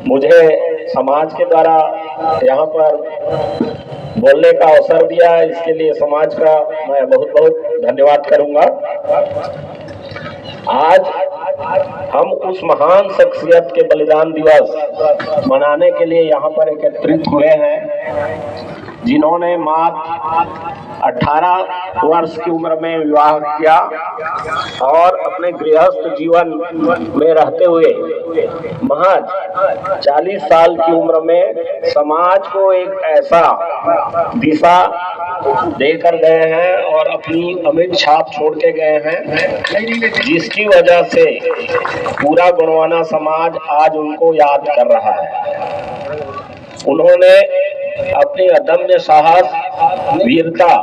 मुझे समाज के द्वारा यहाँ पर बोलने का अवसर दिया है, इसके लिए समाज का मैं बहुत बहुत धन्यवाद करूंगा। आज हम उस महान शख्सियत के बलिदान दिवस मनाने के लिए यहाँ पर एकत्रित हुए हैं, जिन्होंने मात्र 18 वर्ष की उम्र में विवाह किया और अपने गृहस्थ जीवन में रहते हुए महज 40 साल की उम्र में समाज को एक ऐसा दिशा देकर गए हैं और अपनी अमिट छाप छोड़ के गए हैं, जिसकी वजह से पूरा गुणवाना समाज आज उनको याद कर रहा है। उन्होंने अपनी अदम्य साहस, वीरता,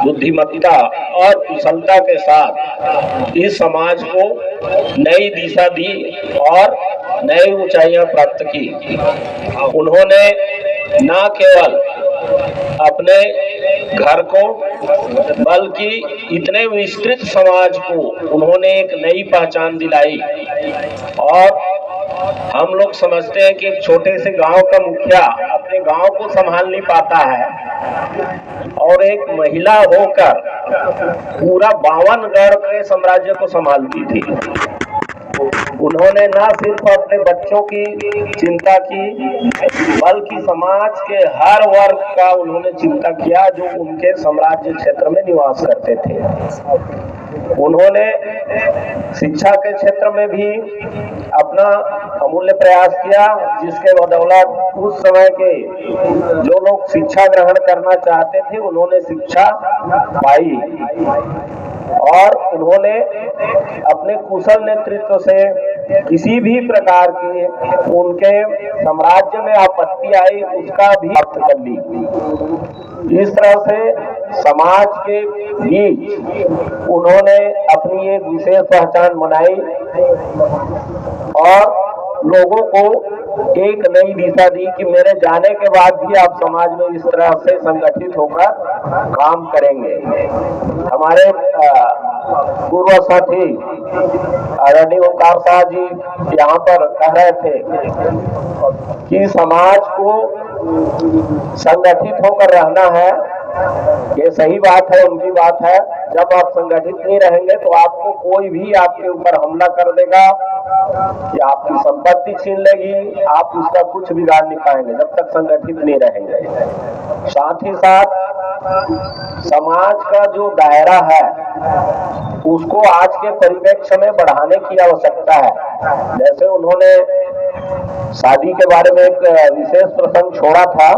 बुद्धिमत्ता और कुशलता के साथ इस समाज को नई दिशा दी और नई ऊंचाइयां प्राप्त की। उन्होंने न केवल अपने घर को बल्कि इतने विस्तृत समाज को उन्होंने एक नई पहचान दिलाई। और हम लोग समझते हैं कि एक छोटे से गांव का मुखिया अपने गांव को संभाल नहीं पाता है, और एक महिला होकर पूरा 52 गढ़ के साम्राज्य को संभालती थी। उन्होंने न सिर्फ अपने बच्चों की चिंता की, बल्कि समाज के हर वर्ग का उन्होंने चिंता किया जो उनके साम्राज्य क्षेत्र में निवास करते थे। उन्होंने शिक्षा के क्षेत्र में भी अपना अमूल्य प्रयास किया, जिसके बदौलत उस समय के जो लोग शिक्षा ग्रहण करना चाहते थे उन्होंने शिक्षा पाई। और उन्होंने अपने कुशल नेतृत्व से किसी भी प्रकार की उनके साम्राज्य में आपत्ति आई उसका भी प्राप्त कर ली। इस तरह से समाज के बीच उन्होंने अपनी एक विशेष पहचान बनाई और लोगों को एक नई दिशा दी कि मेरे जाने के बाद भी आप समाज में इस तरह से संगठित होकर काम करेंगे। हमारे पूर्व साथी आदरणीय ओंकार साहब जी यहाँ पर कह रहे थे कि समाज को संगठित होकर रहना है। ये सही बात है, उनकी बात है। जब आप संगठित नहीं रहेंगे तो आपको कोई भी आपके ऊपर हमला कर देगा कि आपकी संपत्ति छीन लेगी, आप उसका कुछ बिगाड़ नहीं पाएंगे जब तक संगठित नहीं रहेंगे। साथ ही साथ समाज का जो दायरा है उसको आज के परिप्रेक्ष्य में बढ़ाने की आवश्यकता है। जैसे उन्होंने शादी के बारे में एक विशेष प्रसंग छोड़ा था,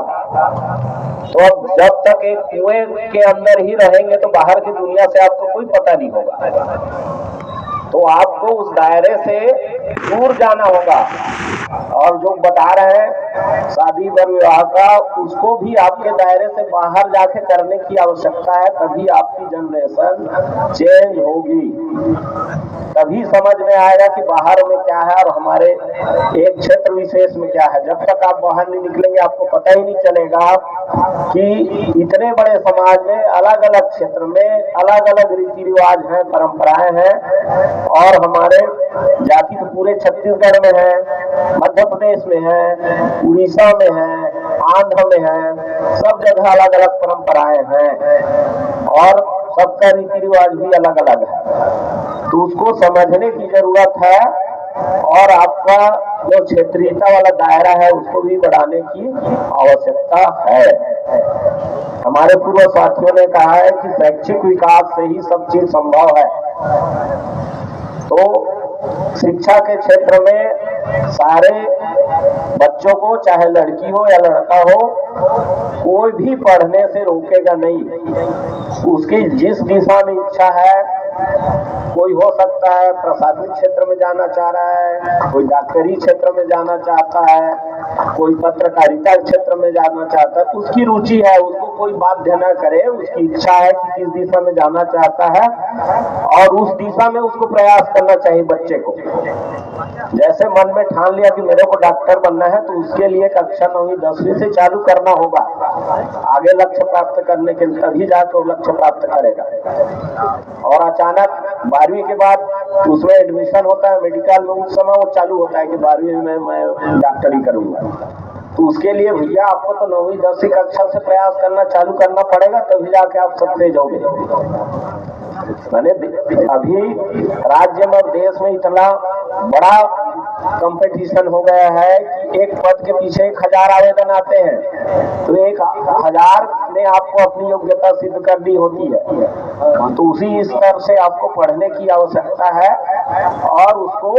तो अब जब तक एक कुएं के अंदर ही रहेंगे तो बाहर की दुनिया से आपको कोई पता नहीं होगा। तो आपको उस दायरे से दूर जाना होगा। और जो बता रहे हैं शादी व विवाह का, उसको भी आपके दायरे से बाहर जाके करने की आवश्यकता है, तभी आपकी जनरेशन चेंज होगी। तभी समझ में आएगा कि बाहर में क्या है और हमारे एक क्षेत्र विशेष में क्या है। जब तक आप बाहर नहीं निकलेंगे आपको पता ही नहीं चलेगा कि इतने बड़े समाज में अलग अलग क्षेत्र में अलग अलग रीति रिवाज हैं, परंपराएं हैं। और हमारे जाति तो पूरे छत्तीसगढ़ में है, मध्य प्रदेश में है, उड़ीसा में है, आंध्र में है, सब जगह अलग अलग परंपराएं हैं और सबका रीति रिवाज भी अलग अलग है। तो उसको समझने की जरूरत है और आपका जो क्षेत्रीयता वाला दायरा है उसको भी बढ़ाने की आवश्यकता है। हमारे पूर्व साथियों ने कहा है कि शैक्षिक विकास से ही सब चीज संभव है। तो शिक्षा के क्षेत्र में सारे बच्चों को, चाहे लड़की हो या लड़का हो, कोई भी पढ़ने से रोकेगा नहीं। उसकी जिस दिशा में इच्छा है, कोई हो सकता है प्रशासनिक क्षेत्र में जाना चाह रहा है, कोई डॉक्टरी क्षेत्र में जाना चाहता है, कोई पत्रकारिता क्षेत्र में जाना चाहता है, उसकी रुचि है, उसको कोई बाध्य न करे। उसकी इच्छा है कि किस दिशा में जाना चाहता है और उस दिशा में उसको प्रयास करना चाहिए बच्चे को। जैसे मन में ठान लिया कि मेरे को डॉक्टर बनना है, तो उसके लिए कक्षा 9वीं 10वीं से चालू करना होगा आगे लक्ष्य प्राप्त करने के लिए, तभी जाकर लक्ष्य प्राप्त करेगा। और अचानक 12वीं के बाद उसमें एडमिशन होता है मेडिकल में, उस समय वो चालू होता है कि 12वीं में मैं डॉक्टरी करूंगा। तो उसके लिए भैया आपको तो 9वीं 10वीं कक्षा से प्रयास करना चालू करना पड़ेगा, तभी जाके आप सबसे जाओगे। मैंने अभी राज्य में देश में इतना बड़ा कंपटीशन हो गया है कि एक पद के पीछे 1000 आवेदन आते हैं, तो 1000 ने आपको अपनी योग्यता सिद्ध करनी होती है। तो उसी स्तर से आपको पढ़ने की आवश्यकता है और उसको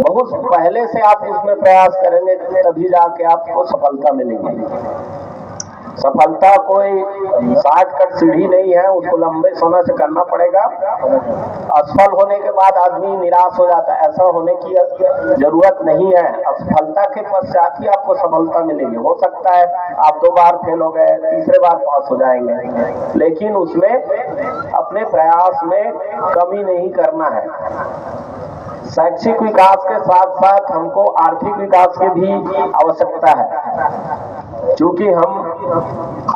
बहुत पहले से आप उसमें प्रयास करेंगे तभी जाके आपको सफलता मिलेगी। सफलता कोई शॉर्टकट सीढ़ी नहीं है, उसको लंबे समय से करना पड़ेगा। असफल होने के बाद आदमी निराश हो जाता है, ऐसा होने की जरूरत नहीं है। असफलता के पश्चात ही आपको सफलता मिलेगी। हो सकता है आप 2 बार फेल हो गए, तीसरे बार पास हो जाएंगे, लेकिन उसमें अपने प्रयास में कमी नहीं करना है। शैक्षिक विकास के साथ साथ हमको आर्थिक विकास की भी आवश्यकता है। क्योंकि हम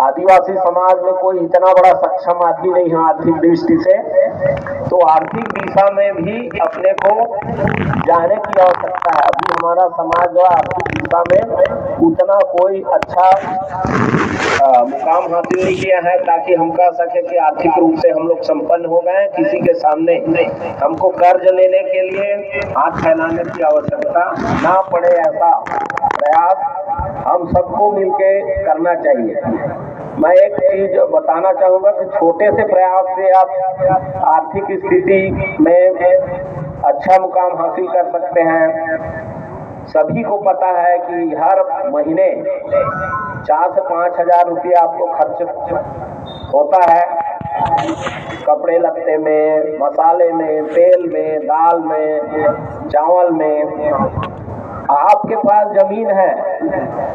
आदिवासी समाज में कोई इतना बड़ा सक्षम आदमी नहीं है आर्थिक दृष्टि से, तो आर्थिक दिशा में भी अपने को जाने की आवश्यकता है। अभी हमारा समाज जो आर्थिक दिशा में उतना कोई अच्छा मुकाम हासिल नहीं किया है ताकि हम कह सके कि आर्थिक रूप से हम लोग संपन्न हो गए। किसी के सामने हमको कर्ज लेने के लिए हाथ फैलाने की आवश्यकता ना पड़े, ऐसा प्रयास हम सबको मिलके करना चाहिए। मैं एक चीज बताना चाहूंगा कि छोटे से प्रयास से आप आर्थिक स्थिति में अच्छा मुकाम हासिल कर सकते हैं। सभी को पता है कि हर महीने 4 से 5 हजार रुपया आपको खर्च होता है कपड़े लत्ते में, मसाले में, तेल में, दाल में, चावल में। आपके पास जमीन है,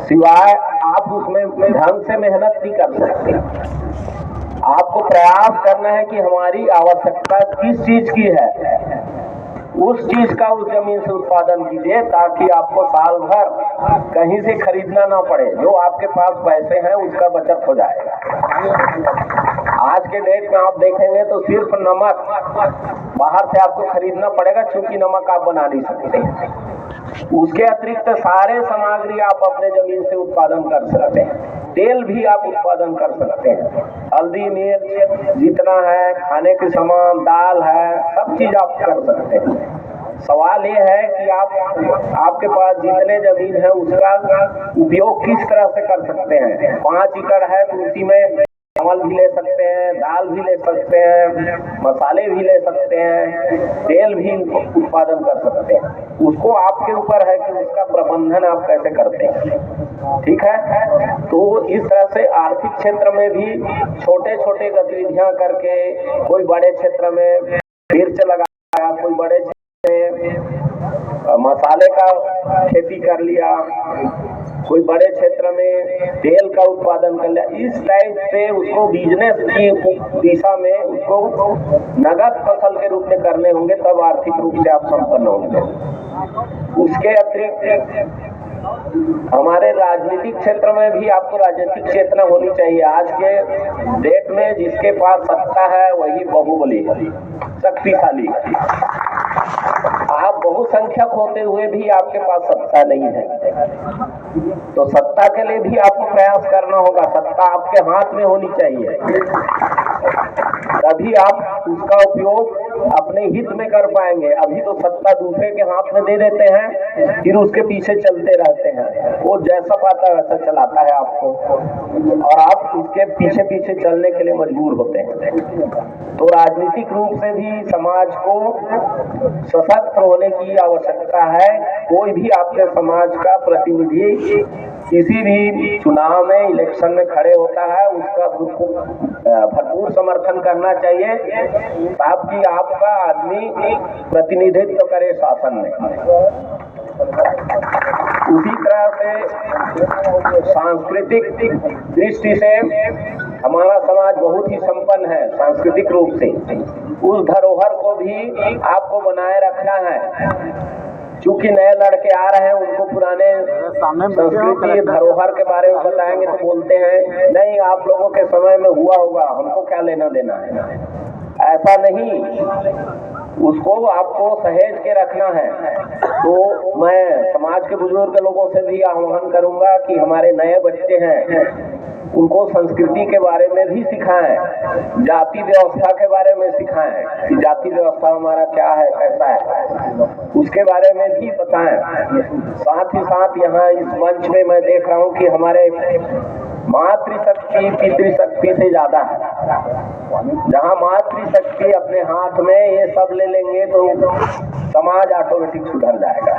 सिवाय आप उसमें ढंग से मेहनत नहीं कर सकते। आपको प्रयास करना है कि हमारी आवश्यकता किस चीज की है, उस चीज का उस जमीन से उत्पादन कीजिए ताकि आपको साल भर कहीं से खरीदना ना पड़े। जो आपके पास पैसे हैं उसका बचत हो जाएगा। आज के डेट में आप देखेंगे तो सिर्फ नमक बाहर से आपको खरीदना पड़ेगा, क्योंकि नमक आप बना नहीं सकते। उसके अतिरिक्त सारे सामग्री आप अपने जमीन से उत्पादन कर सकते हैं। तेल भी आप उत्पादन कर सकते हैं। हल्दी, मिर्च जितना है, खाने के सामान, दाल है, सब चीज आप कर सकते हैं। सवाल ये है कि आपके पास जितने जमीन है उसका उपयोग किस तरह से कर सकते हैं। 5 एकड़ है तो उसी में चावल भी ले सकते हैं, दाल भी ले सकते हैं, मसाले भी ले सकते हैं, तेल भी उत्पादन कर सकते हैं। उसको आपके ऊपर है कि उसका प्रबंधन आप कैसे करते हैं। ठीक है, तो इस तरह से आर्थिक क्षेत्र में भी छोटे छोटे गतिविधियां करके कोई बड़े क्षेत्र में मिर्च लगाया, कोई बड़े क्षेत्र में मसाले का खेती कर लिया, कोई बड़े क्षेत्र में तेल का उत्पादन कर लिया। इस टाइप से उसको बिजनेस की दिशा में उसको नगद फसल के रूप में करने होंगे, तब आर्थिक रूप से आप संपन्न होंगे। उसके अतिरिक्त हमारे राजनीतिक क्षेत्र में भी आपको राजनीतिक चेतना होनी चाहिए। आज के डेट में जिसके पास सत्ता है वही बाहुबली है, शक्तिशाली है। आप बहुसंख्यक होते हुए भी आपके पास सत्ता नहीं है, तो सत्ता के लिए भी आपको प्रयास करना होगा। सत्ता आपके हाथ में होनी चाहिए, तभी आप उसका उपयोग अपने हित में कर पाएंगे। अभी तो सत्ता दूसरे के हाथ में दे देते हैं, फिर उसके पीछे चलते रहते हैं। वो जैसा पाता है वैसा चलाता है आपको, और आप उसके पीछे पीछे चलने के लिए मजबूर होते हैं। तो राजनीतिक रूप से भी समाज को सशक्त होने की आवश्यकता है। कोई भी आपके समाज का प्रतिनिधि किसी भी चुनाव में, इलेक्शन में खड़े होता है, उसका भरपूर समर्थन करना चाहिए ताकि आपका आदमी प्रतिनिधित्व करे शासन में। उसी तरह से सांस्कृतिक दृष्टि से हमारा समाज बहुत ही संपन्न है सांस्कृतिक रूप से। उस धरोहर को भी आपको बनाए रखना है, क्योंकि नए लड़के आ रहे हैं, उनको पुराने संस्कृति धरोहर के बारे में बताएंगे तो बोलते हैं नहीं आप लोगों के समय में हुआ होगा, हमको क्या लेना देना है। ऐसा नहीं, उसको आपको सहेज के रखना है। तो मैं समाज के बुजुर्ग लोगों से भी आह्वान करूंगा कि हमारे नए बच्चे हैं, उनको संस्कृति के बारे में भी सिखाएं, जाति व्यवस्था के बारे में सिखाएं कि जाति व्यवस्था हमारा क्या है, कैसा है, उसके बारे में भी बताएं। साथ ही साथ यहाँ इस मंच में मैं देख रहा हूँ कि हमारे मातृशक्ति पितृशक्ति से ज्यादा है। जहाँ मातृशक्ति अपने हाथ में ये सब ले लेंगे तो समाज ऑटोमेटिक सुधर जाएगा।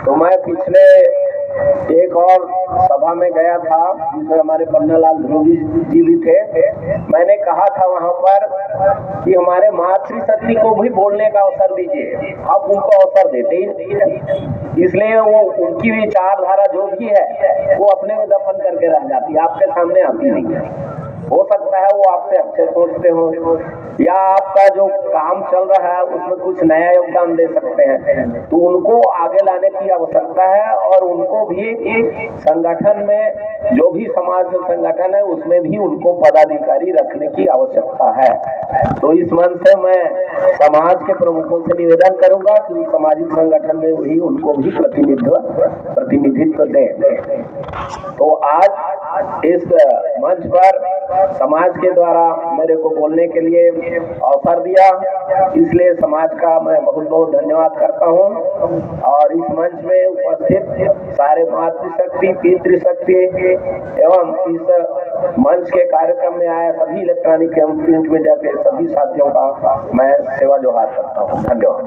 तो मैं पिछले एक और सभा में गया था जिसमें हमारे पन्नालाल ध्रुव जी भी थे। मैंने कहा था वहां पर कि हमारे मातृशक्ति को भी बोलने का अवसर दीजिए, आप उनको अवसर देते ही नहीं, इसलिए वो उनकी विचारधारा जो भी है वो अपने में दफन करके रह जाती है, आपके सामने आती नहीं है। हो सकता है वो आपसे अच्छे सोचते हो या आपका जो काम चल रहा है उसमें कुछ नया योगदान दे सकते हैं, तो उनको आगे लाने की आवश्यकता है और उनको भी संगठन में जो भी समाज संगठन है उसमें भी उनको पदाधिकारी रखने की आवश्यकता है। तो इस मन से मैं समाज के प्रमुखों से निवेदन करूंगा कि सामाजिक संगठन में भी उनको भी प्रतिनिधित्व दें। तो आज इस मंच पर समाज के द्वारा मेरे को बोलने के लिए अवसर दिया, इसलिए समाज का मैं बहुत बहुत धन्यवाद करता हूं। और इस मंच में उपस्थित सारे मातृशक्ति पितृशक्ति एवं इस मंच के कार्यक्रम में आए सभी इलेक्ट्रॉनिक एवं प्रिंट मीडिया के सभी साथियों का मैं सेवा जोहार करता हूं। धन्यवाद।